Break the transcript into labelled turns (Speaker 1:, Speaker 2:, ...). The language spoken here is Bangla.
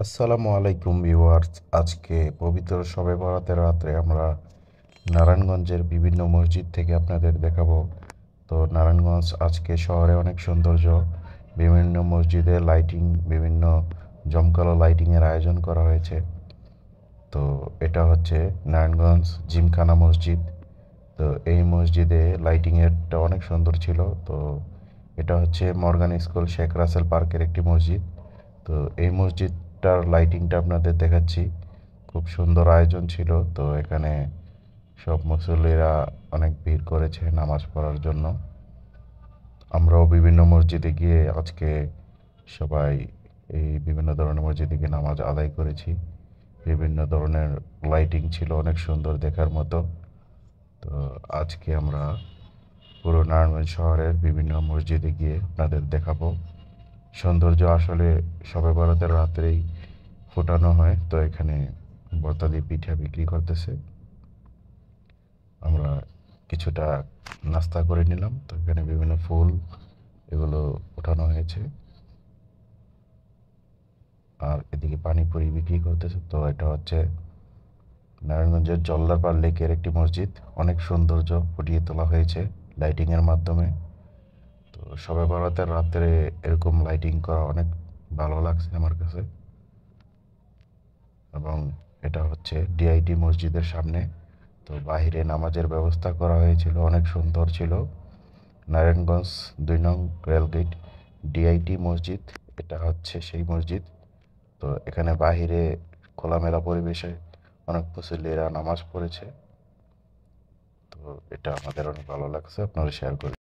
Speaker 1: আসসালামু আলাইকুম ভিউয়ার্স। আজকে পবিত্র শবে বরাতের রাত্রে আমরা নারায়ণগঞ্জের বিভিন্ন মসজিদ থেকে আপনাদের দেখাবো। তো নারায়ণগঞ্জ আজকে শহরে অনেক সৌন্দর্য, বিভিন্ন মসজিদে লাইটিং, বিভিন্ন জমকালো লাইটিংয়ের আয়োজন করা হয়েছে। তো এটা হচ্ছে নারায়ণগঞ্জ জিমখানা মসজিদ। তো এই মসজিদে লাইটিংয়েরটা অনেক সুন্দর ছিল। তো এটা হচ্ছে মর্গান স্কুল শেখ রাসেল পার্কের একটি মসজিদ। তো এই মসজিদটার লাইটিংটা আপনাদের দেখাচ্ছি। খুব সুন্দর আয়োজন ছিল। তো এখানে সব মুসল্লিরা অনেক ভিড় করেছে নামাজ পড়ার জন্য। আমরাও বিভিন্ন মসজিদে গিয়ে আজকে সবাই এই বিভিন্ন ধরনের মসজিদে গিয়ে নামাজ আদায় করেছি। বিভিন্ন ধরনের লাইটিং ছিল, অনেক সুন্দর দেখার মতো। তো আজকে আমরা পুরো নারায়ণগঞ্জ শহরের বিভিন্ন মসজিদে গিয়ে আপনাদের দেখাবো। সৌন্দর্য আসলে শবে বরাতের রাত্রেই ফোটানো হয়। তো এখানে বর্তাদি পিঠা বিক্রি করতেছে। আমরা কিছুটা নাস্তা করে নিলাম। তো এখানে বিভিন্ন ফুল এগুলো ওঠানো হয়েছে। আর এদিকে পানিপুরি বিক্রি করতেছে। তো এটা হচ্ছে নারায়ণগঞ্জের জল্লারপাড় লেকের একটি মসজিদ। অনেক সৌন্দর্য ফুটিয়ে তোলা হয়েছে লাইটিংয়ের মাধ্যমে। তো শবে বরাতের রাত্রে এরকম লাইটিং করা অনেক ভালো লাগছে আমার কাছে। এবং এটা হচ্ছে ডিআইটি মসজিদের সামনে। তো বাহিরে নামাজের ব্যবস্থা করা হয়েছিল, অনেক সুন্দর ছিল। নারায়ণগঞ্জ ২ নং রেলগেট ডিআইটি মসজিদ, এটা হচ্ছে সেই মসজিদ। তো এখানে বাহিরে খোলামেলা পরিবেশে অনেক মুসল্লিরা নামাজ পড়েছে। তো এটা আমাদের অনেক ভালো লাগছে, আপনারা শেয়ার করি।